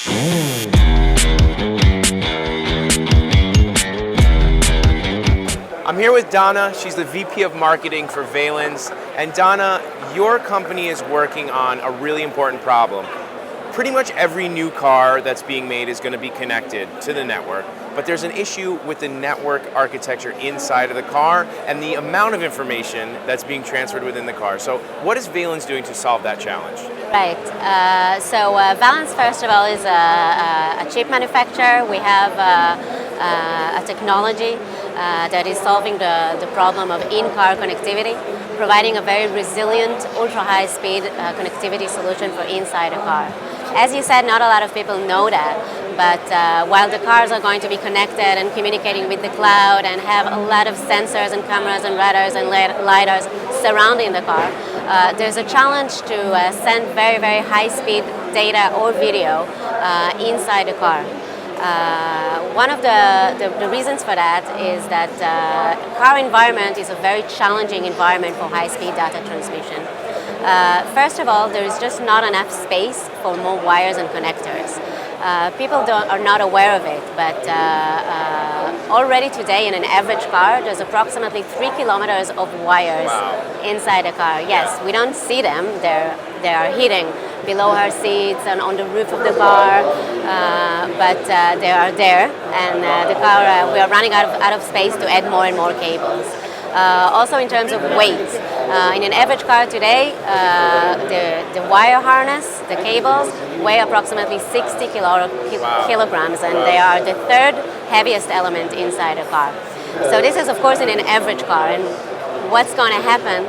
I'm here with Donna. She's the VP of Marketing for Valens. And Donna, your company is working on a really important problem. Pretty much every new car that's being made is going to be connected to the network, but there's an issue with the network architecture inside of the car and the amount of information that's being transferred within the car. So what is Valens doing to solve that challenge? Right. Valens, first of all, is a chip manufacturer. We have a technology that is solving the problem of in-car connectivity, providing a very resilient, ultra-high-speed connectivity solution for inside a car. As you said, not a lot of people know that, but while the cars are going to be connected and communicating with the cloud and have a lot of sensors and cameras and radars and lidars surrounding the car, there's a challenge to send very, very high-speed data or video inside the car. One of the reasons for that is that car environment is a very challenging environment for high-speed data transmission. First of all, there is just not enough space for more wires and connectors. People are not aware of it, but already today in an average car, there's approximately 3 kilometers of wires inside a car. Yes, we don't see them. They are hidden below our seats and on the roof of the car, but they are there, and the car, we are running out of space to add more and more cables. Also in terms of weight, in an average car today, the wire harness, the cables, weigh approximately 60 kilograms, and they are the third heaviest element inside a car. So this is of course in an average car, and what's going to happen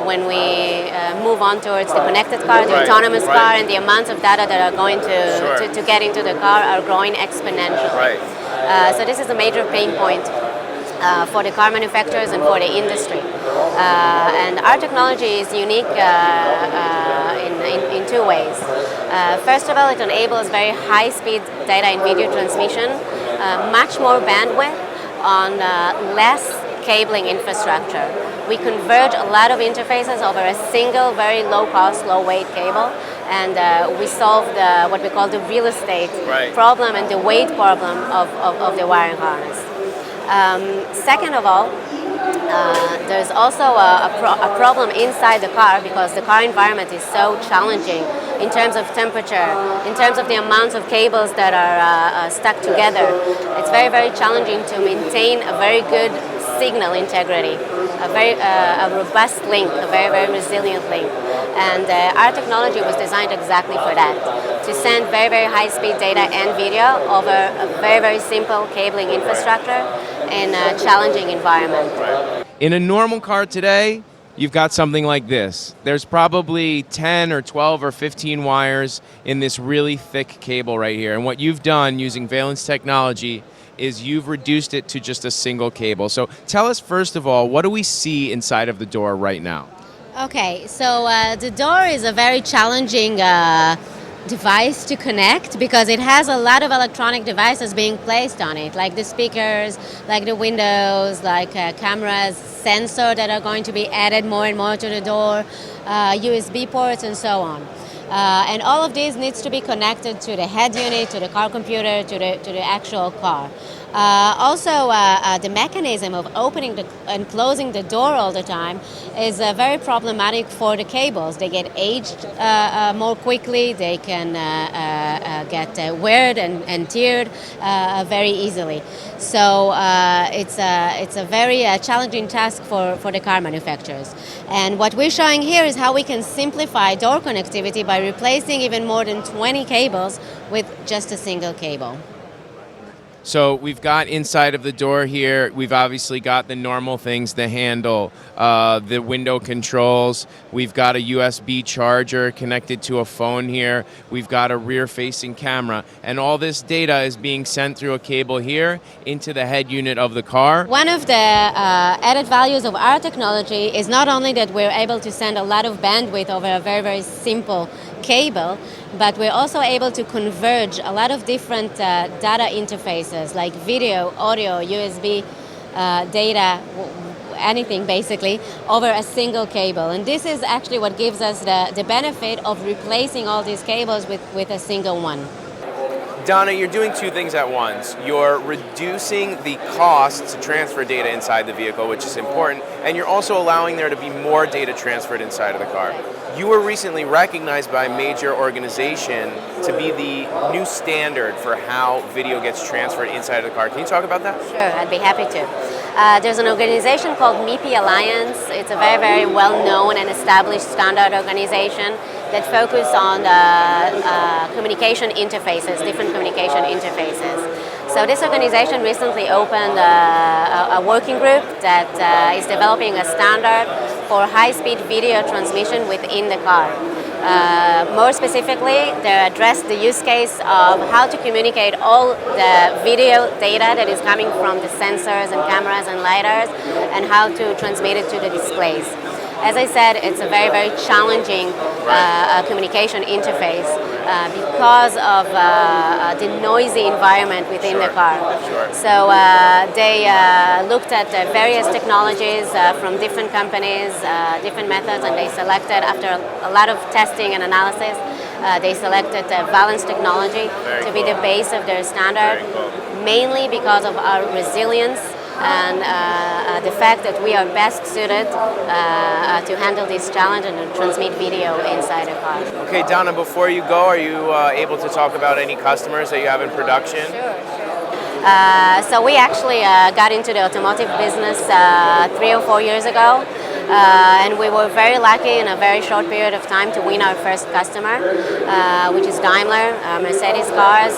when we move on towards the connected car, the autonomous car, and the amounts of data that are going to get into the car are growing exponentially. So this is a major pain point for the car manufacturers and for the industry. And our technology is unique in two ways. First of all, it enables very high-speed data and video transmission, much more bandwidth on less cabling infrastructure. We converge a lot of interfaces over a single, very low-cost, low-weight cable, and we solve what we call the real estate problem and the weight problem of the wiring harness. Second of all, there's also a problem inside the car because the car environment is so challenging in terms of temperature, in terms of the amounts of cables that are stuck together. It's very, very challenging to maintain a very good signal integrity, a robust link, a very, very resilient link. And our technology was designed exactly for that, to send very, very high-speed data and video over a very, very simple cabling infrastructure in a challenging environment. In a normal car today, you've got something like this. There's probably 10 or 12 or 15 wires in this really thick cable right here. And what you've done using Valens technology is you've reduced it to just a single cable. So tell us, first of all, what do we see inside of the door right now? Okay, so the door is a very challenging device to connect because it has a lot of electronic devices being placed on it, like the speakers, like the windows, like cameras, sensor that are going to be added more and more to the door, USB ports, and so on. And all of these needs to be connected to the head unit, to the car computer, to the actual car. Also, the mechanism of opening and closing the door all the time is very problematic for the cables. They get aged more quickly. They can get weared and teared very easily. So it's a very challenging task for the car manufacturers. And what we're showing here is how we can simplify door connectivity by replacing even more than 20 cables with just a single cable. So we've got inside of the door here, we've obviously got the normal things, the handle, the window controls. We've got a USB charger connected to a phone here. We've got a rear-facing camera. And all this data is being sent through a cable here into the head unit of the car. One of the added values of our technology is not only that we're able to send a lot of bandwidth over a very, very simple cable, but we're also able to converge a lot of different data interfaces like video, audio, USB, data, anything basically, over a single cable. And this is actually what gives us the benefit of replacing all these cables with a single one. Donna, you're doing two things at once. You're reducing the cost to transfer data inside the vehicle, which is important, and you're also allowing there to be more data transferred inside of the car. You were recently recognized by a major organization to be the new standard for how video gets transferred inside of the car. Can you talk about that? Sure, I'd be happy to. There's an organization called MIPI Alliance. It's a very, very well-known and established standard organization that focus on communication interfaces, different communication interfaces. So this organization recently opened a working group that is developing a standard for high-speed video transmission within the car. More specifically, they address the use case of how to communicate all the video data that is coming from the sensors and cameras and lidars and how to transmit it to the displays. As I said, it's a very, very challenging communication interface because of the noisy environment within the car. So they looked at various technologies from different companies, different methods, and they selected, after a lot of testing and analysis, they selected Valens technology to be the base of their standard, mainly because of our resilience and the fact that we are best suited to handle this challenge and to transmit video inside a car. Okay, Donna, before you go, are you able to talk about any customers that you have in production? Sure. So we actually got into the automotive business 3 or 4 years ago. And we were very lucky in a very short period of time to win our first customer, which is Daimler, Mercedes cars.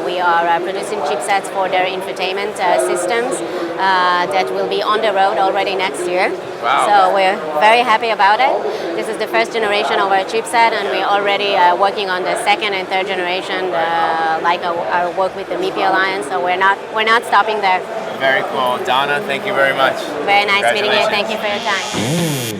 We are producing chipsets for their infotainment systems that will be on the road already next year. Wow. So we're very happy about it. This is the first generation of our chipset, and we're already working on the second and third generation, like our work with the MIPI Alliance. So we're not stopping there. Very cool. Donna, thank you very much. Very nice meeting you. Thank you for your time.